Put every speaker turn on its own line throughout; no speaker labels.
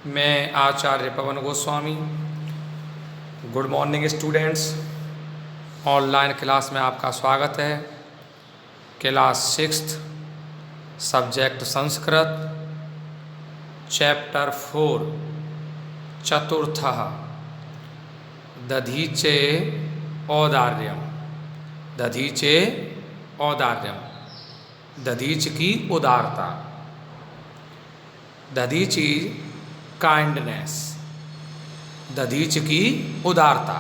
मैं Acharya Pavan Goswami. Good morning students. Online class में आपका स्वागत है। Class 6th, subject Sanskrit, chapter 4, चतुर्थः दधीचे औदार्यम। दधीचे औदार्यम, दधीच की उदारता। दधीच काइंडनेस, दधीच की उदारता।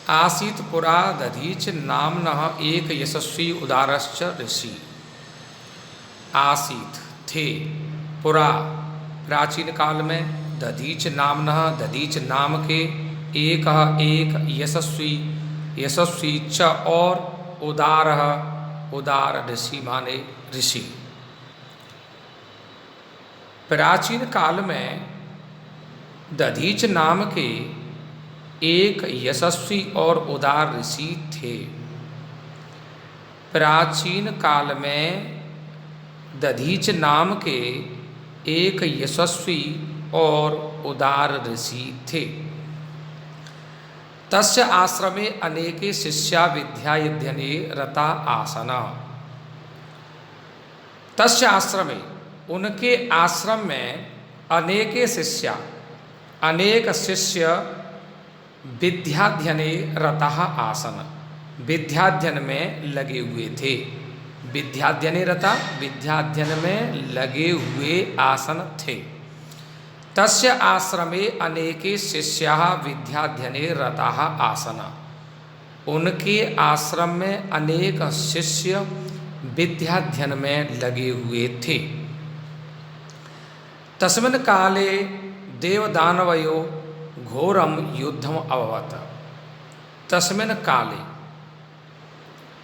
आसीत पुरा दधीच नामनः एक यशस्वी उदारश्च ऋषि। आसीत थे, पुरा प्राचीन काल में, दधीच नामनः दधीच नाम के, एक यशस्वी च और उदारः उदार ऋषि माने ऋषि। प्राचीन काल में दधीच नाम के एक यशस्वी और उदार ऋषि थे। प्राचीन काल में दधीच नाम के एक यशस्वी और उदार ऋषि थे। तस्य आश्रमे अनेके शिष्या विद्यायध्यने रता आसन। तस्य आश्रमे, उनके आश्रम में, अनेके शिष्या, अनेक शिष्य विद्याध्यने रतः आसन, विद्याध्यन में लगे हुए थे। विद्याध्यने रता, विद्याध्यन में लगे हुए आसन थे। तस्य आश्रमे अनेके शिष्याः विद्याध्यने रताः आसन, उनके आश्रम में अनेक शिष्य विद्याध्यन में लगे हुए थे। तस्मिन् काले देवदानवयो घोरम युद्धम अभवत्। तस्मिन् काले,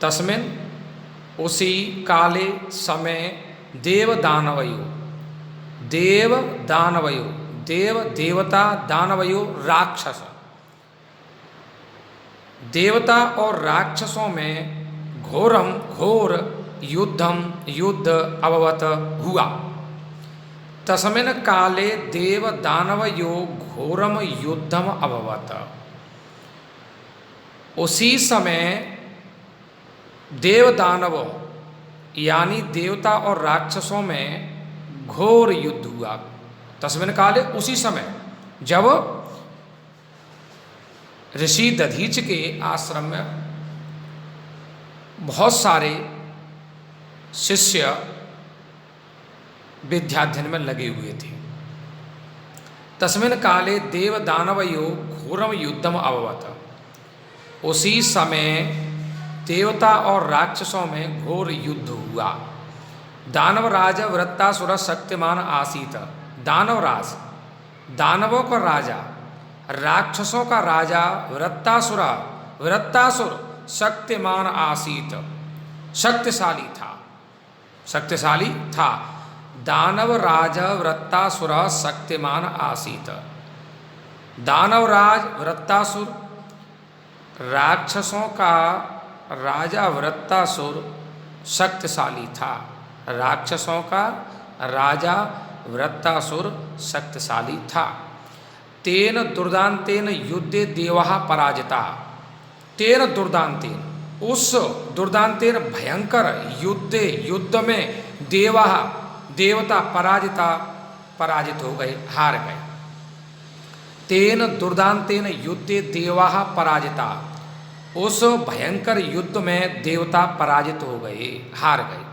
तस्मिन् उसी काले समय, देवदानवयो, देवदानवयो, देव देवता, दानवयो राक्षस, देवता और राक्षसों में घोरम घोर युद्ध अभवत् हुआ। तस्मिन् काले देव दानवयो घोरम युद्धम अभवत्। उसी समय देव दानवों यानी देवता और राक्षसों में घोर युद्ध हुआ। तस्मिन् काले, उसी समय जब ऋषि दधीच के आश्रम में बहुत सारे शिष्य विद्याध्ययन में लगे हुए थे। तस्मिन् काले देव दानवयो घोरम युद्धम अभवत्। उसी समय देवता और राक्षसों में घोर युद्ध हुआ। दानवराज वृत्तासुर शक्तिमान आसीत। दानवराज, दानवों का राजा, राक्षसों का राजा वृत्तासुर, वृत्तासुर शक्तिमान आसीत, शक्तिशाली था, शक्तिशाली था। दानवराज वृत्तासुर शक्तिमान आसीत। दानवराज वृत्तासुर, राक्षसों का राजा वृत्तासुर शक्तिशाली था। राक्षसों का राजा वृत्तासुर शक्तिशाली था। तेन दुर्दान्तेन युद्धे देवाः पराजिता। तेन दुर्दान्तेन, उस दुर्दान्तेन भयंकर युद्धे, युद्ध में देवाः, देवता पराजित हो गए, हार गए। तेन दुर्दान्तेन युद्धे देवाः पराजिता। उस भयंकर युद्ध में देवता पराजित हो गए, हार गए।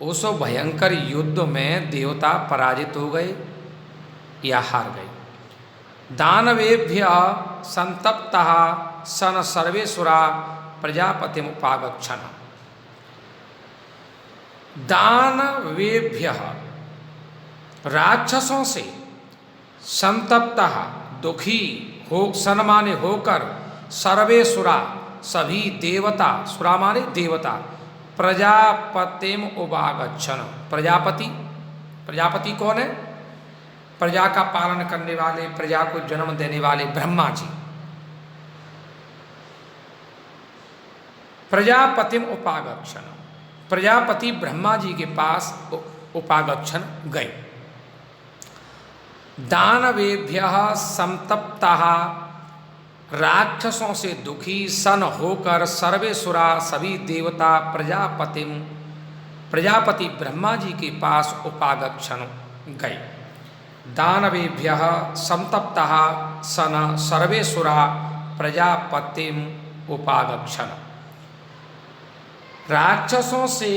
उस भयंकर युद्ध में देवता पराजित हो गए या हार गए। दानवेभ्यः संतप्तः सन सर्वेसुरा प्रजापतिमुपागच्छन्। दानवेभ्यः, राक्षसों से, संतप्तः दुखी हो, सन माने होकर, सर्वे सुरा सभी देवता, सुरा माने देवता, प्रजापतिम उपागच्छन्। प्रजापति, प्रजापति कौन है? प्रजा का पालन करने वाले, प्रजा को जन्म देने वाले ब्रह्मा जी। प्रजापतिम उपागच्छन्, प्रजापति ब्रह्मा जी के पास उपागच्छन गए। दानवेभ्यः संतप्तः राक्षसों से दुखी सन होकर सर्वे सुरा सभी देवता प्रजापति ब्रह्मा जी के पास उपागच्छन गए। दानवेभ्यः संतप्तः सन सर्वे सुरा प्रजापतिम उपागच्छन। राक्षसों से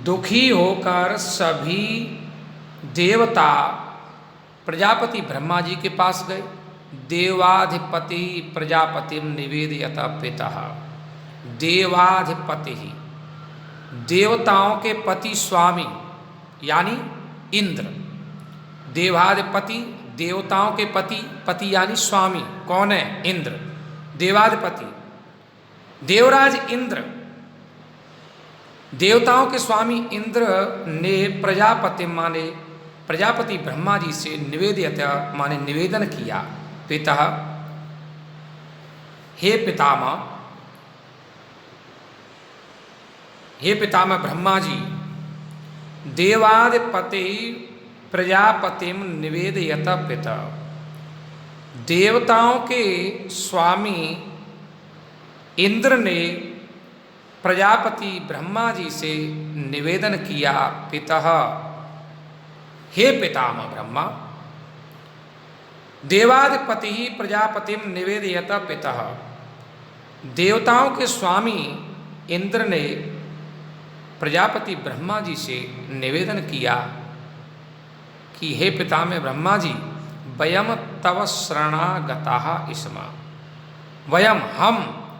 दुखी होकर सभी देवता प्रजापति ब्रह्मा जी के पास गए। देवाधिपति प्रजापतिम निवेदयत पितः। देवाधिपति ही देवताओं के पति स्वामी यानी इंद्र। देवाधिपति देवताओं के पति यानी स्वामी कौन है? इंद्र। देवाधिपति देवराज इंद्र देवताओं के स्वामी इंद्र ने प्रजापति ब्रह्मा जी से निवेदित माने निवेदन किया। पिता हे पितामह ब्रह्मा जी, देवाधिपति प्रजापतिम निवेदयत पिता। देवताओं के स्वामी इंद्र ने प्रजापति ब्रह्मा जी से निवेदन किया। पितः हे पितामह ब्रह्मा, देवाधिपति ही प्रजापतिम निवेदयत पितः। देवताओं के स्वामी इंद्र ने प्रजापति ब्रह्मा जी से निवेदन किया कि हे पितामह ब्रह्मा जी, वयम तव शरणागताः स्म। वयम हम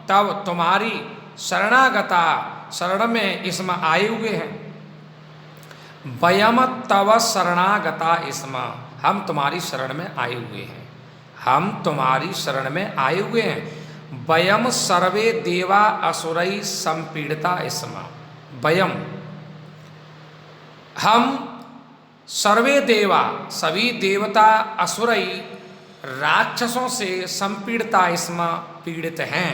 तव तुम्हारी शरणागता शरण में स्म आए हुए हैं। वयम तव शरणागता स्म, हम तुम्हारी शरण में आए हुए हैं। हम तुम्हारी शरण में आए हुए हैं। वयम सर्वे देवा असुरै संपीड़िता स्म। वयम हम सर्वे देवा सभी देवता असुरै राक्षसों से संपीड़िता स्म पीड़ित हैं।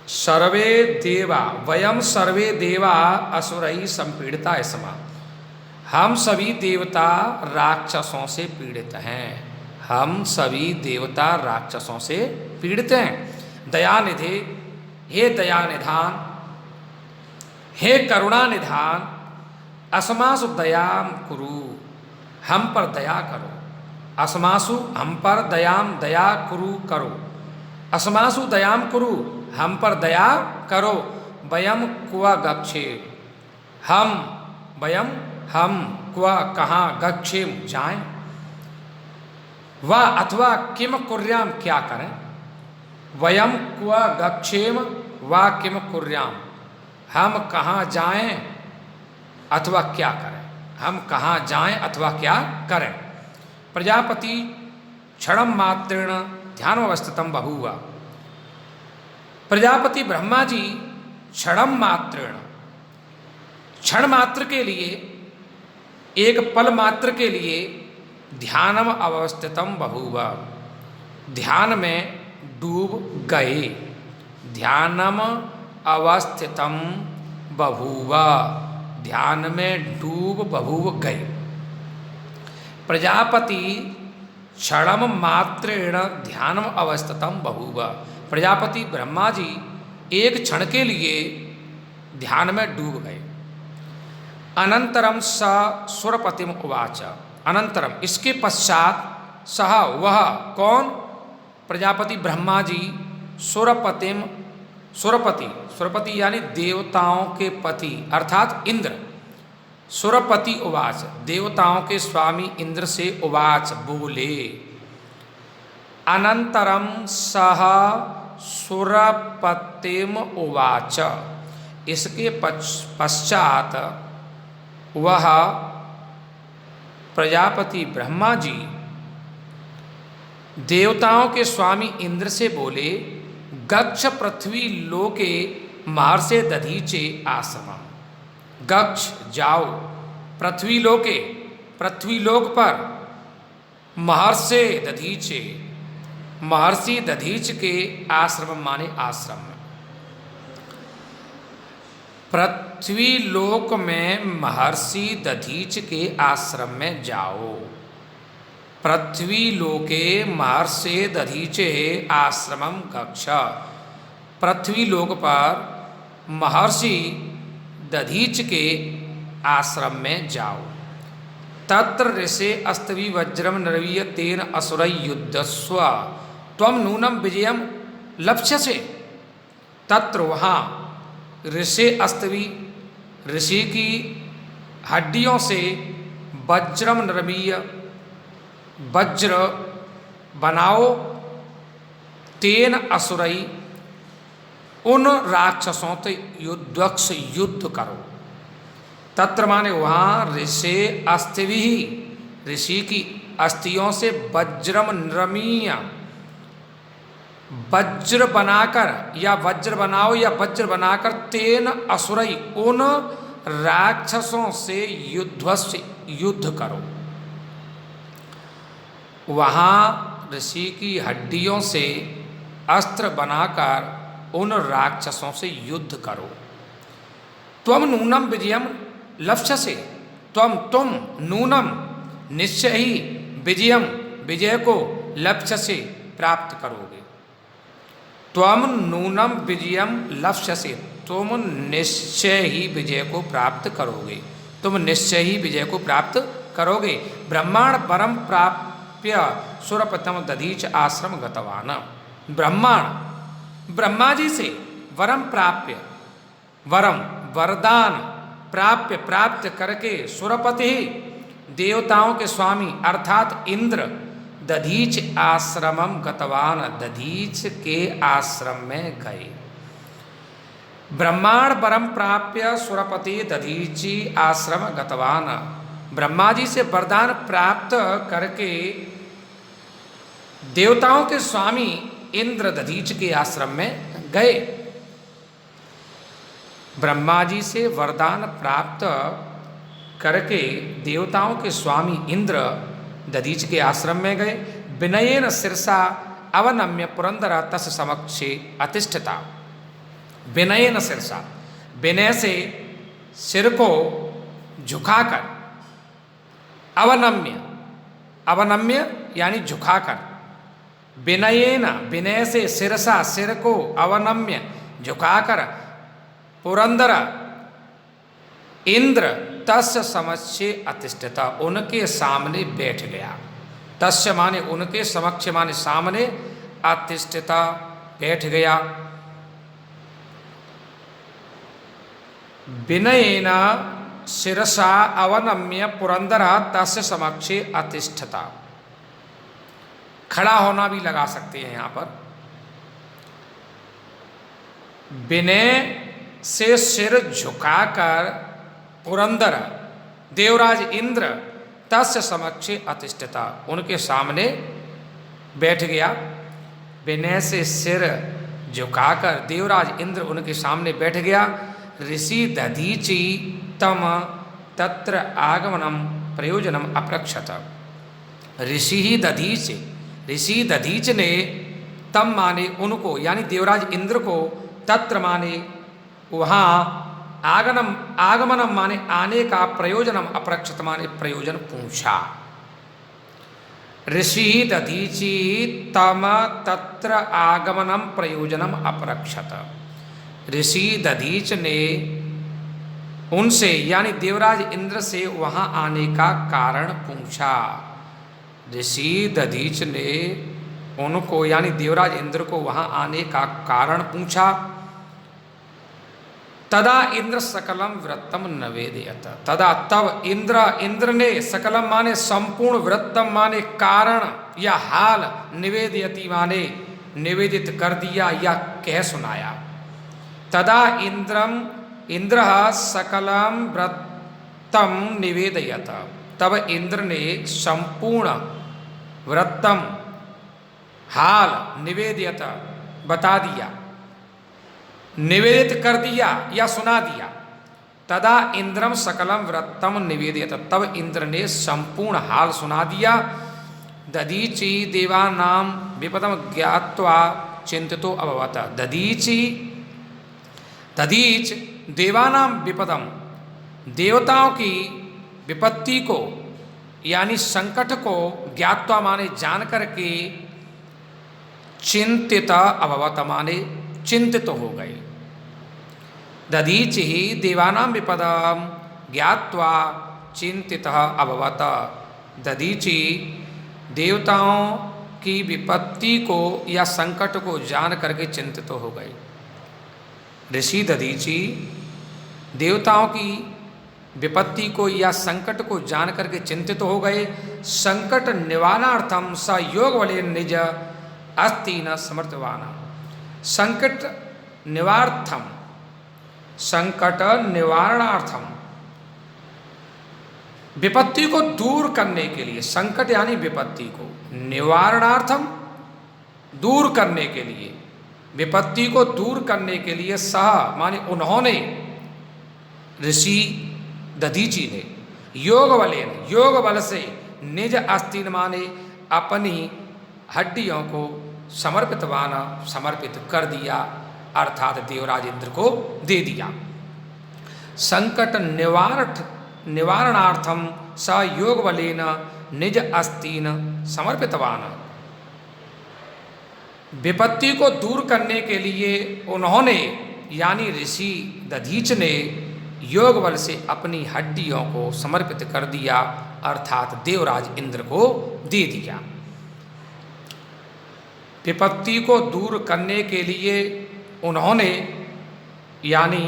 सर्वे देवा वयम सर्वे देवा असुरै संपीड़िता स्म। हम सभी देवता राक्षसों से पीड़ित हैं। हम सभी देवता राक्षसों से पीड़ित हैं। दयानिधे हे दयानिधान, हे करुणा निधान, अस्मासु दयाम कुरु, हम पर दया करो। अस्मासु हम पर दया कुरु करो। अस्मासु दयाम कुरु, हम पर दया करो। वयम क्व गच्छे, हम क्व कहाँ गच्छेम जाएं। व अथवा किम कुर्याम क्या करें। वयम क्व गच्छेम व किम कुर्याम, हम कहाँ जाएं अथवा क्या करें। हम कहाँ जाएं अथवा क्या करें। प्रजापति क्षणम मात्रेण ध्यानवस्थितम बभूव। प्रजापति ब्रह्मा जी क्षणम मात्रेण क्षण मात्र के लिए, एक पल मात्र के लिए ध्यानम अवस्थितम बभूव, ध्यान में डूब गए। ध्यानम अवस्थितम बभूव, ध्यान में डूब बभूव गए। प्रजापति क्षणम मात्रेण ध्यानम अवस्थितम बभूव। प्रजापति ब्रह्मा जी एक क्षण के लिए ध्यान में डूब गए। अनंतरम स सुरपतिम उवाच। अनंतरम इसके पश्चात सह वह कौन? प्रजापति ब्रह्मा जी सुरपति यानी देवताओं के पति अर्थात इंद्र। सुरपति उवाच, देवताओं के स्वामी इंद्र से उवाच बोले। अनंतरम सह सुरपतिम उवाच, इसके पश्चात वह प्रजापति ब्रह्मा जी देवताओं के स्वामी इंद्र से बोले। गच्छ पृथ्वी लोके महर्षे दधीचे आसमम। गच्छ जाओ, पृथ्वी लोके पृथ्वी लोक पर महर्षे दधीचे महर्षि दधीच के आश्रम माने आश्रम में। पृथ्वी लोक में महर्षि दधीच के आश्रम में जाओ। पृथ्वी लोके महर्षि दधीचे आश्रमम गच्छ। पृथ्वी लोक पर महर्षि दधीच के आश्रम में जाओ। तत्र ऋषे अस्तवि वज्रम नरवीय तेन असुरै युद्धस्व त्वम नूनम विजयम लक्ष्यसे। तत्र वहाँ ऋषि अस्तवि, ऋषि की हड्डियों से वज्रम नरवीय, वज्र बनाओ, तेन असुरई, उन राक्षसों से युद्ध करो। तत्र माने वहाँ ऋषि अस्तवि, ऋषि की अस्थियों से वज्रम नरमीय, वज्र बनाकर या वज्र बनाओ या वज्र बनाकर तेन असुरई, उन राक्षसों से युद्ध करो। वहाँ ऋषि की हड्डियों से अस्त्र बनाकर उन राक्षसों से युद्ध करो। त्वम नूनम विजयम लक्ष्यसे, तुम नूनम निश्चय ही विजयम, विजय को लक्ष्य से प्राप्त करोगे। त्वम नूनम विजयम लक्ष्यसे, तुम निश्चय ही विजय को प्राप्त करोगे, तुम निश्चय ही विजय को प्राप्त करोगे। ब्रह्मांड वरम प्राप्य सुरपतम दधीच आश्रम गतवान। ब्रह्मांड ब्रह्मा जी से वरम प्राप्य, वरम वरदान प्राप्त करके सुरपति देवताओं के स्वामी अर्थात इंद्र दधीच आश्रमम गतवान, दधीच के आश्रम में गए। ब्रह्मांड वरम प्राप्य सुरपति दधीची आश्रम गतवान। ब्रह्मा जी से वरदान प्राप्त करके देवताओं के स्वामी इंद्र दधीच के आश्रम में गए। ब्रह्मा जी से वरदान प्राप्त करके देवताओं के स्वामी इंद्र दधीच के आश्रम में गए। विनयेन शिरसा अवनम्य पुरंदर तस् समक्षे अतिष्ठता। विनयेन शिरसा, विनय से सिर को झुकाकर, अवनम्य, अवनम्य यानी झुकाकर, विनयेन विनय से शिरसा सिर को अवनम्य झुकाकर, पुरंदर इंद्र तस्य समक्षे अतिष्ठता, उनके सामने बैठ गया। तस्य माने उनके समक्ष माने सामने, अतिष्ठता बैठ गया। विनयेन शिरसा अवनम्य पुरंदर तस्य समक्षे अतिष्ठता। खड़ा होना भी लगा सकते हैं यहाँ पर। विनय से सिर झुकाकर पुरंदर देवराज इंद्र तस्य समक्षे अतिष्ठता, उनके सामने बैठ गया। विनय से सिर झुकाकर देवराज इंद्र उनके सामने बैठ गया। ऋषि दधीचि तम तत्र आगमनम प्रयोजनम अपरक्षत। ऋषि दधीच ने तम माने उनको यानी देवराज इंद्र को, तत्र माने वहाँ, आगमनम माने आने का, प्रयोजनम अपरक्षत माने प्रयोजन पूछा। ऋषि दधीचि तम तत्र आगमनम प्रयोजनम अपरक्षत। ऋषि दधीच ने उनसे यानी देवराज इंद्र से वहाँ आने का कारण पूछा। ऋषि दधीच ने उनको यानी देवराज इंद्र को वहाँ आने का कारण पूछा। तदा इंद्र सकलम वृत्तम नवेदयत। तदा तब इंद्र ने सकलम माने संपूर्ण, वृत्तम माने कारण या हाल, निवेदयति माने निवेदित कर दिया या कह सुनाया। तदा इंद्र सकलम वृत्तम निवेदयत। तब इंद्र ने संपूर्ण वृत्तम हाल निवेदयत बता दिया, निवेदित कर दिया या सुना दिया। तदा इंद्रम सकलम वृत्तम निवेदयत। तब इंद्र ने संपूर्ण हाल सुना दिया। दधीचि देवानां विपदम ज्ञात्वा चिंतितो अभवत। दधीच देवानां विपदम, देवताओं की विपत्ति को यानी संकट को ज्ञात्वा माने जान करके चिंतित अभवत माने चिंतित हो गए। दधीचि देवानां विपदम ज्ञात्वा चिंतित अभवत, दधीचि देवताओं की विपत्ति को या संकट को जान करके चिंतित हो गए। ऋषि दधीचि देवताओं की विपत्ति को या संकट को जान करके चिंतित हो गए। संकट निवारणार्थम स योग बले निज अस्ति न समर्थवान, संकट निवार्थम, संकट निवारणार्थम, विपत्ति को दूर करने के लिए, संकट यानी विपत्ति को, निवारणार्थम दूर करने के लिए, विपत्ति को दूर करने के लिए सह माने उन्होंने, ऋषि दधीचि ने, योग बलेन, योग बल से, निज अस्तिन माने अपनी हड्डियों को समर्पितवान समर्पित कर दिया, अर्थात देवराज इंद्र को दे दिया। संकट निवारणार्थम स योग बलेन निज अस्तिन समर्पितवान, विपत्ति को दूर करने के लिए उन्होंने यानी ऋषि दधीच ने योग बल से अपनी हड्डियों को समर्पित कर दिया, अर्थात देवराज इंद्र को दे दिया। विपत्ति को दूर करने के लिए उन्होंने यानी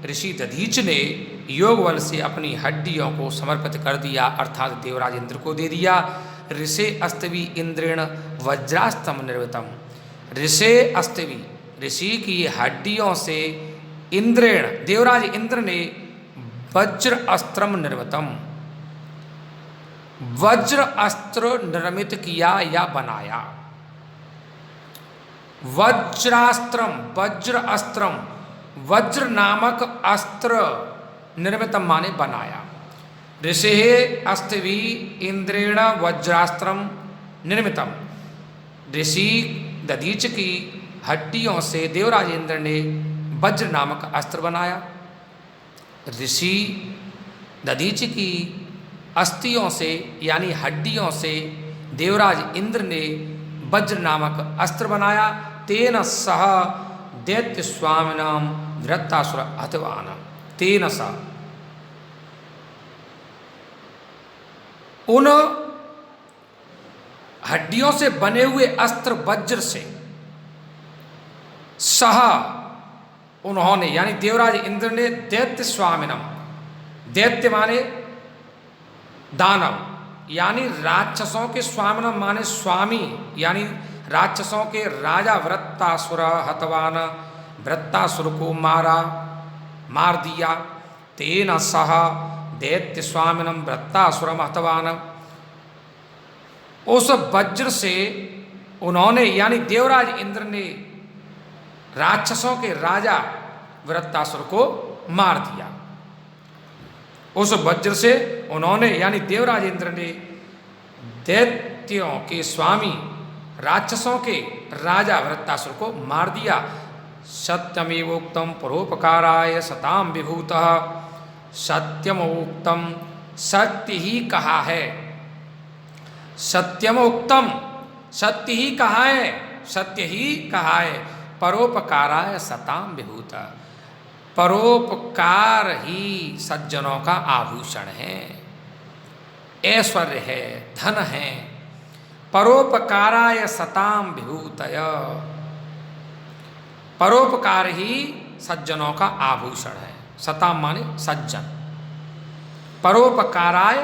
ऋषि दधीच ने योग बल से अपनी हड्डियों को समर्पित कर दिया, अर्थात देवराज इंद्र को दे दिया। ऋषे अस्तवी इंद्रेण वज्रास्तम निर्वृतम, ऋषे अस्तवी ऋषि की हड्डियों से इंद्रेण देवराज इंद्र ने वज्र अस्त्रम निर्मितम, वज्र अस्त्र निर्मित किया या बनाया। वज्रास्त्रम, वज्र अस्त्रम, वज्र नामक अस्त्र निर्मितम माने बनाया। ऋषि अस्तवी इंद्रेण वज्रास्त्रम निर्मितम, ऋषि दधीच की हड्डियों से देवराज इंद्र ने वज्र नामक अस्त्र बनाया। ऋषि दधीच की अस्थियों से यानी हड्डियों से देवराज इंद्र ने वज्र नामक अस्त्र बनाया। तेन सह दैत्य स्वामिनाम वृत्तासुर हतवान, तेन सह उन हड्डियों से बने हुए अस्त्र वज्र से सह उन्होंने यानी देवराज इंद्र ने दैत्य स्वामिनम, दैत्य माने दानव यानी राक्षसों के स्वामिनम माने स्वामी यानी राक्षसों के राजा वृत्तासुर हतवान, वृत्तासुर को मार दिया। तेन सह दैत्य स्वामिनम वृत्तासुरम हतवान, उस वज्र से उन्होंने यानी देवराज इंद्र ने राक्षसों के राजा वृत्तासुर को मार दिया। उस वज्र से उन्होंने यानी देवराज इंद्र ने दैत्यों के स्वामी राक्षसों के राजा वृत्तासुर को मार दिया। सत्यमेवोक्तम परोपकाराय सताम विभूतः, सत्यमोक्तम सत्य ही कहा है, सत्यमोक्तम सत्य ही कहा है, सत्य ही कहा है। परोपकाराय सताम विभूत, परोपकार ही सज्जनों का आभूषण है, ऐश्वर्य है, धन है। परोपकाराय सताम विभूतय, परोपकार ही सज्जनों का आभूषण है। सताम माने सज्जन, परोपकाराय,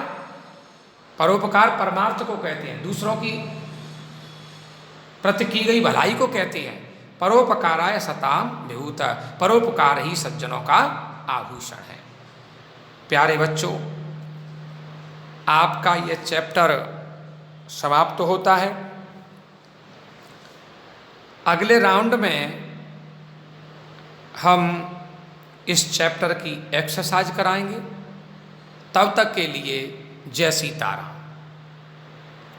परोपकार परमार्थ को कहते हैं, दूसरों की प्रति की गई भलाई को कहते हैं। परोपकाराय सताम विभूत, परोपकार ही सज्जनों का आभूषण है। प्यारे बच्चों, आपका ये चैप्टर समाप्त होता है। अगले राउंड में हम इस चैप्टर की एक्सरसाइज कराएंगे। तब तक के लिए जय सीताराम।